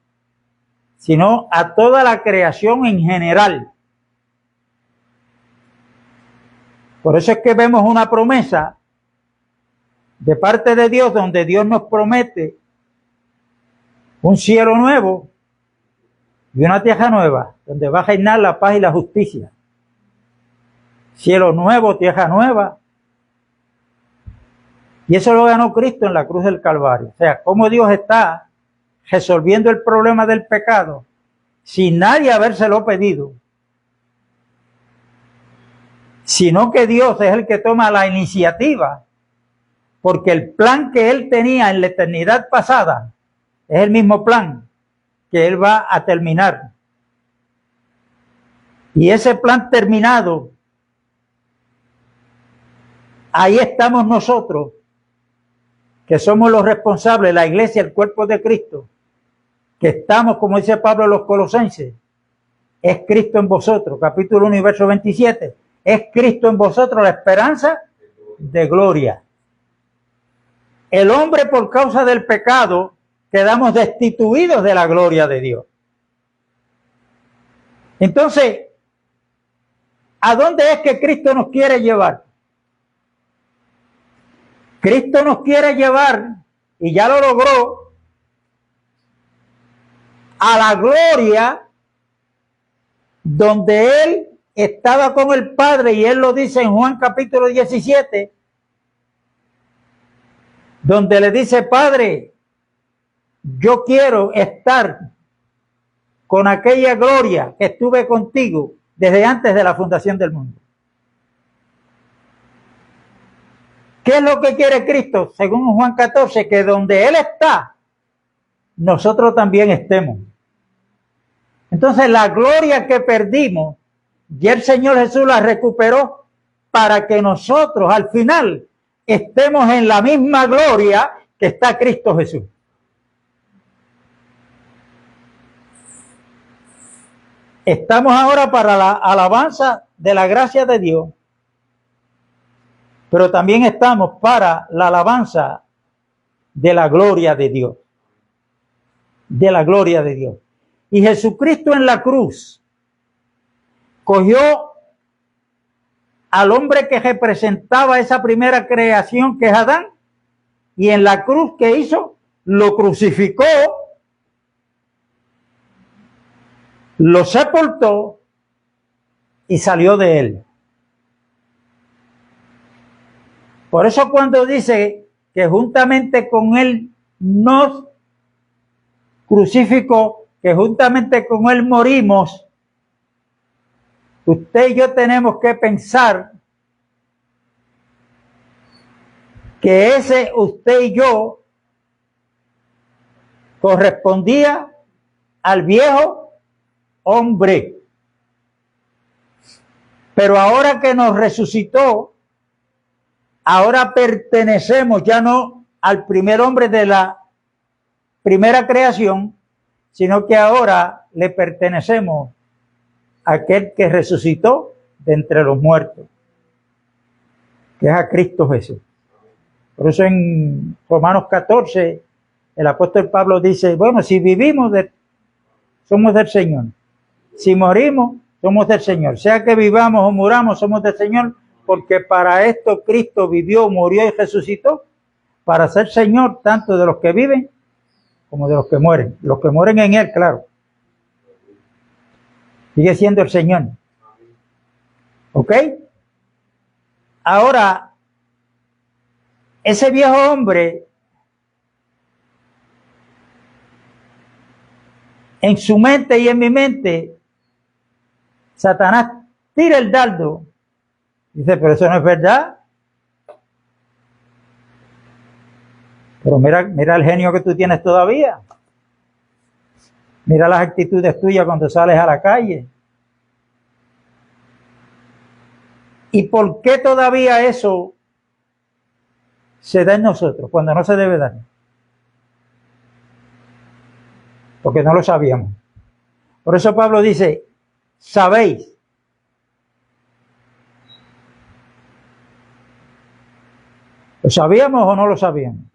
sino a toda la creación en general. Por eso es que vemos una promesa de parte de Dios, donde Dios nos promete un cielo nuevo y una tierra nueva, donde va a reinar la paz y la justicia. Cielo nuevo, tierra nueva. Y eso lo ganó Cristo en la cruz del Calvario. O sea, cómo Dios está resolviendo el problema del pecado sin nadie habérselo pedido, sino que Dios es el que toma la iniciativa, porque el plan que Él tenía en la eternidad pasada es el mismo plan que Él va a terminar. Y ese plan terminado, ahí estamos nosotros, que somos los responsables, la iglesia, el cuerpo de Cristo, que estamos, como dice Pablo a los Colosenses, es Cristo en vosotros, capítulo 1 y verso 27, es Cristo en vosotros la esperanza de gloria. El hombre, por causa del pecado, quedamos destituidos de la gloria de Dios. Entonces, ¿a dónde es que Cristo nos quiere llevar? Cristo nos quiere llevar, y ya lo logró, a la gloria donde él estaba con el Padre, y él lo dice en Juan capítulo 17, donde le dice: Padre, yo quiero estar con aquella gloria que estuve contigo desde antes de la fundación del mundo. ¿Qué es lo que quiere Cristo? Según Juan 14, que donde Él está, nosotros también estemos. Entonces la gloria que perdimos, y el Señor Jesús la recuperó para que nosotros al final estemos en la misma gloria que está Cristo Jesús. Estamos ahora para la alabanza de la gracia de Dios, pero también estamos para la alabanza de la gloria de Dios. De la gloria de Dios. Y Jesucristo en la cruz cogió al hombre que representaba esa primera creación, que es Adán, y en la cruz, ¿qué hizo? Lo crucificó, lo sepultó y salió de él. Por eso cuando dice que juntamente con él nos crucificó, que juntamente con él morimos, usted y yo tenemos que pensar que ese usted y yo correspondía al viejo hombre. Pero ahora que nos resucitó, ahora pertenecemos ya no al primer hombre de la primera creación, sino que ahora le pertenecemos a aquel que resucitó de entre los muertos, que es a Cristo Jesús. Por eso en Romanos 14, el apóstol Pablo dice: bueno, si vivimos, somos del Señor. Si morimos, somos del Señor. Sea que vivamos o muramos, somos del Señor, porque para esto Cristo vivió, murió y resucitó, para ser Señor tanto de los que viven como de los que mueren. Los que mueren en Él, claro. Sigue siendo el Señor. ¿Ok? Ahora, ese viejo hombre, en su mente y en mi mente, Satanás tira el dardo. Dice: pero eso no es verdad. Pero mira el genio que tú tienes todavía. Mira las actitudes tuyas cuando sales a la calle. ¿Y por qué todavía eso se da en nosotros cuando no se debe dar? Porque no lo sabíamos. Por eso Pablo dice: ¿sabéis? ¿Lo sabíamos o no lo sabíamos?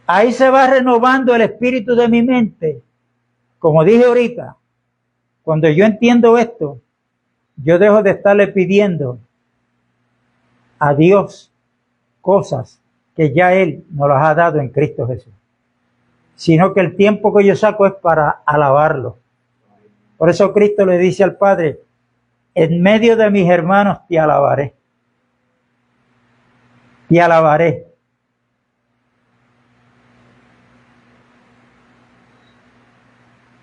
Ahí se va renovando el espíritu de mi mente. Como dije ahorita, cuando yo entiendo esto, yo dejo de estarle pidiendo a Dios cosas que ya Él nos las ha dado en Cristo Jesús, sino que el tiempo que yo saco es para alabarlo. Por eso Cristo le dice al Padre: en medio de mis hermanos te alabaré. Te alabaré.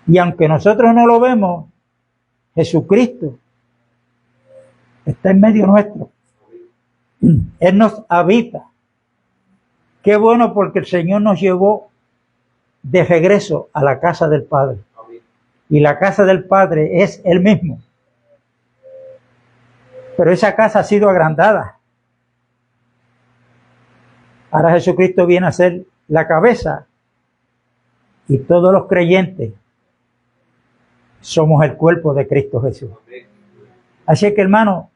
Y aunque nosotros no lo vemos, Jesucristo está en medio nuestro. Él nos habita. Qué bueno, porque el Señor nos llevó de regreso a la casa del Padre. Y la casa del Padre es Él mismo. Pero esa casa ha sido agrandada. Ahora Jesucristo viene a ser la cabeza, y todos los creyentes somos el cuerpo de Cristo Jesús. Así que, hermano,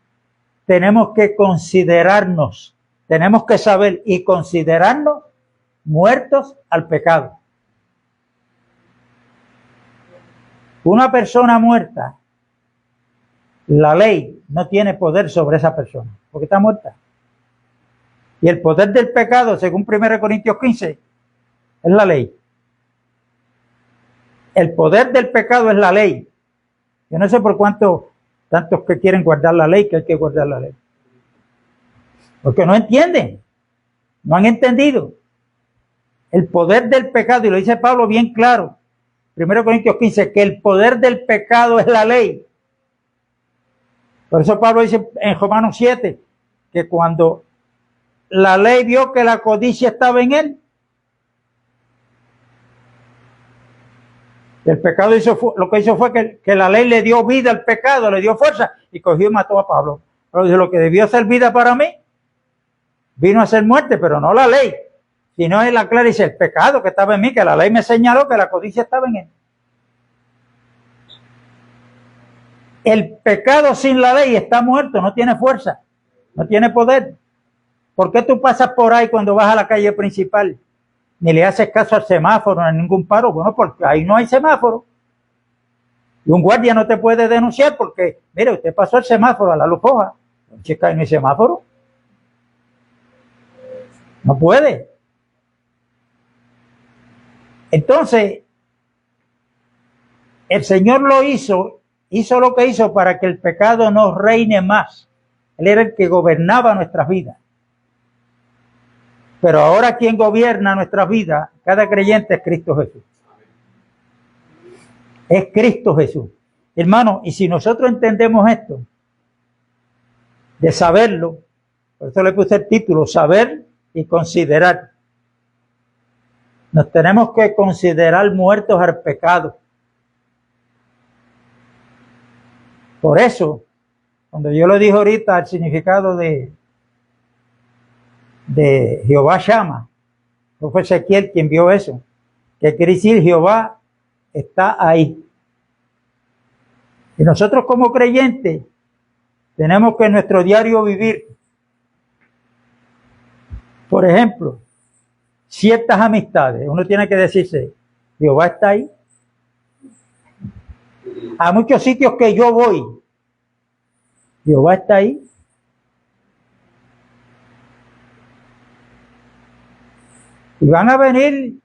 tenemos que considerarnos, tenemos que saber y considerarnos muertos al pecado. Una persona muerta, la ley no tiene poder sobre esa persona, porque está muerta. Y el poder del pecado, según 1 Corintios 15, es la ley. El poder del pecado es la ley. Yo no sé por cuánto tantos que quieren guardar la ley, que hay que guardar la ley. Porque no entienden, no han entendido. El poder del pecado, y lo dice Pablo bien claro, 1 Corintios 15, que el poder del pecado es la ley. Por eso Pablo dice en Romanos 7, que cuando la ley vio que la codicia estaba en él, el pecado lo que hizo fue que la ley le dio vida al pecado, le dio fuerza, y cogió y mató a Pablo. Pero dice, lo que debió ser vida para mí, vino a ser muerte, pero no la ley, sino en la clara dice el pecado que estaba en mí, que la ley me señaló que la codicia estaba en él. El pecado sin la ley está muerto, no tiene fuerza, no tiene poder. ¿Por qué tú pasas por ahí cuando vas a la calle principal? Ni le haces caso al semáforo, ni a ningún paro. Bueno, porque ahí no hay semáforo. Y un guardia no te puede denunciar porque, mire, usted pasó el semáforo a la luz roja. Chica, ¿y no hay semáforo? No puede. Entonces, el Señor lo hizo lo que hizo para que el pecado no reine más. Él era el que gobernaba nuestras vidas. Pero ahora quien gobierna nuestras vidas, cada creyente, es Cristo Jesús. Es Cristo Jesús. Hermano, y si nosotros entendemos esto, de saberlo, por eso le puse el título, saber y considerar. Nos tenemos que considerar muertos al pecado. Por eso, cuando yo lo dije ahorita, el significado de Jehová llama, fue Ezequiel quien vio eso, que quiere decir Jehová está ahí. Y nosotros como creyentes tenemos que en nuestro diario vivir, por ejemplo, ciertas amistades, uno tiene que decirse, Jehová está ahí. A muchos sitios que yo voy, Jehová está ahí. Y van a venir,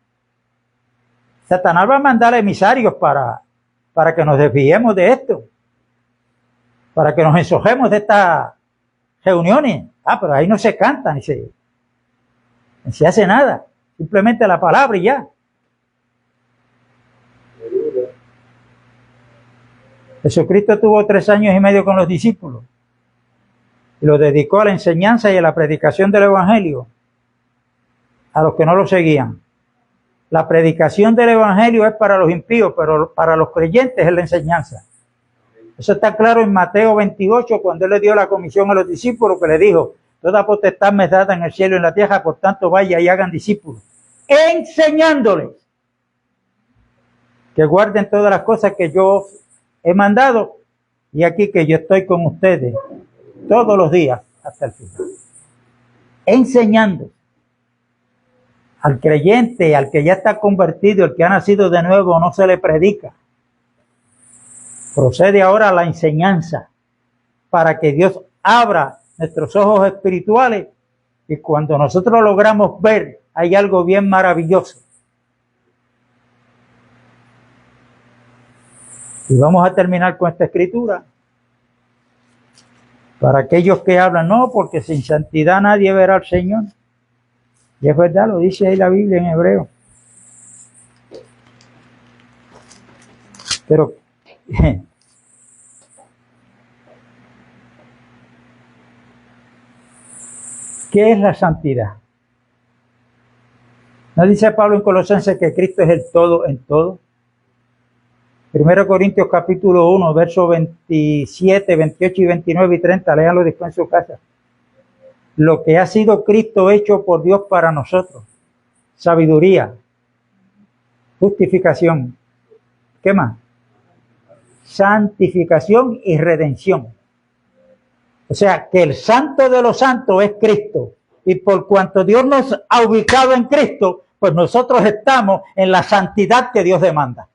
Satanás va a mandar emisarios para que nos desviemos de esto, para que nos ensojemos de estas reuniones. Pero ahí no se canta ni se hace nada, simplemente la palabra y ya. Jesucristo tuvo 3 años y medio con los discípulos y los dedicó a la enseñanza y a la predicación del Evangelio a los que no lo seguían. La predicación del Evangelio es para los impíos, pero para los creyentes es la enseñanza. Eso está claro en Mateo 28, cuando él le dio la comisión a los discípulos, que le dijo, toda potestad me es dada en el cielo y en la tierra, por tanto vaya y hagan discípulos, enseñándoles que guarden todas las cosas que yo he mandado, y aquí que yo estoy con ustedes todos los días hasta el final. Enseñando al creyente, al que ya está convertido, el que ha nacido de nuevo, no se le predica. Procede ahora la enseñanza para que Dios abra nuestros ojos espirituales y cuando nosotros logramos ver, hay algo bien maravilloso. Y vamos a terminar con esta escritura. Para aquellos que hablan, no, porque sin santidad nadie verá al Señor. Y es verdad, lo dice ahí la Biblia en hebreo. Pero, ¿qué es la santidad? ¿No dice Pablo en Colosenses que Cristo es el todo en todo? 1 Corintios capítulo 1, versos 27, 28 y 29 y 30, léanlo después en su casa. Lo que ha sido Cristo hecho por Dios para nosotros. Sabiduría, justificación, ¿qué más? Santificación y redención. O sea, que el santo de los santos es Cristo. Y por cuanto Dios nos ha ubicado en Cristo, pues nosotros estamos en la santidad que Dios demanda.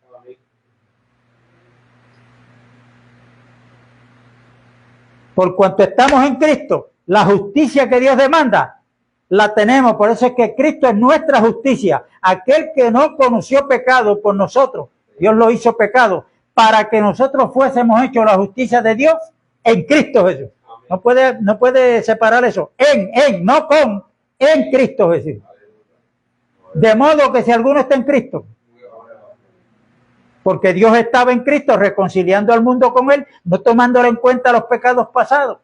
Por cuanto estamos en Cristo, la justicia que Dios demanda, la tenemos. Por eso es que Cristo es nuestra justicia. Aquel que no conoció pecado por nosotros, Dios lo hizo pecado para que nosotros fuésemos hechos la justicia de Dios en Cristo Jesús. No puede separar eso. No con, en Cristo Jesús. De modo que si alguno está en Cristo, porque Dios estaba en Cristo reconciliando al mundo con Él, no tomándole en cuenta los pecados pasados.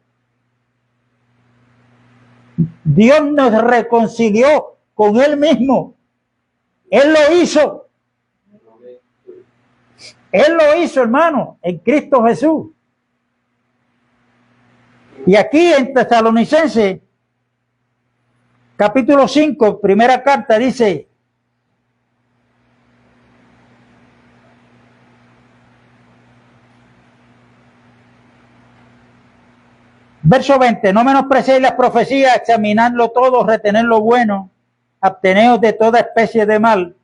Dios nos reconcilió con Él mismo. Él lo hizo. Él lo hizo, hermano, en Cristo Jesús. Y aquí en Tesalonicenses, capítulo 5, primera carta, dice: verso 20, no menosprecéis las profecías, examinadlo todo, retened lo bueno, absteneos de toda especie de mal.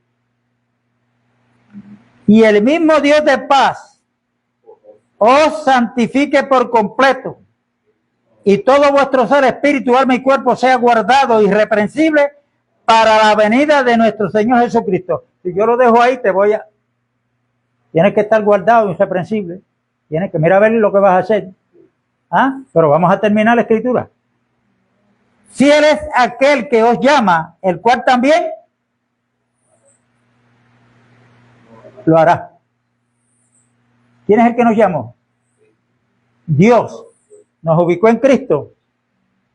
Y el mismo Dios de paz os santifique por completo, y todo vuestro ser, espíritu, alma y cuerpo sea guardado irreprensible para la venida de nuestro Señor Jesucristo. Si yo lo dejo ahí, tienes que estar guardado, irreprensible. Tienes que mirar a ver lo que vas a hacer. Pero vamos a terminar la escritura. Si Él es aquel que os llama, el cual también lo hará. ¿Quién es el que nos llamó? Dios. Nos ubicó en Cristo.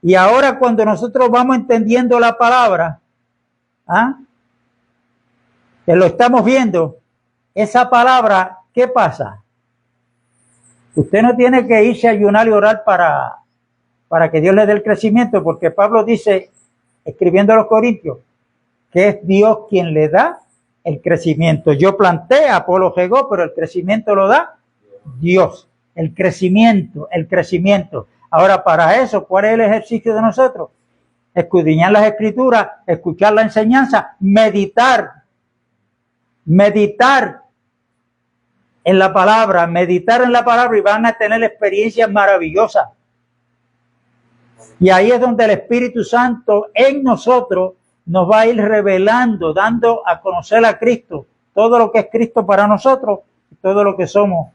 Y ahora cuando nosotros vamos entendiendo la palabra, que lo estamos viendo, esa palabra, ¿qué pasa? Usted no tiene que irse a ayunar y orar para que Dios le dé el crecimiento, porque Pablo dice, escribiendo a los Corintios, que es Dios quien le da el crecimiento. Yo planté, Apolo regó, pero el crecimiento lo da Dios. El crecimiento. Ahora, para eso, ¿cuál es el ejercicio de nosotros? Escudriñar las escrituras, escuchar la enseñanza, meditar en la palabra, y van a tener experiencias maravillosas. Y ahí es donde el Espíritu Santo en nosotros nos va a ir revelando, dando a conocer a Cristo, todo lo que es Cristo para nosotros y todo lo que somos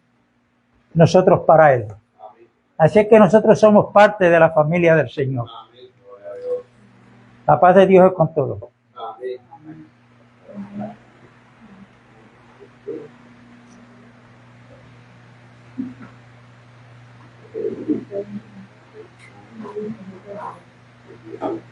nosotros para Él. Así es que nosotros somos parte de la familia del Señor. La paz de Dios es con todos. Amén.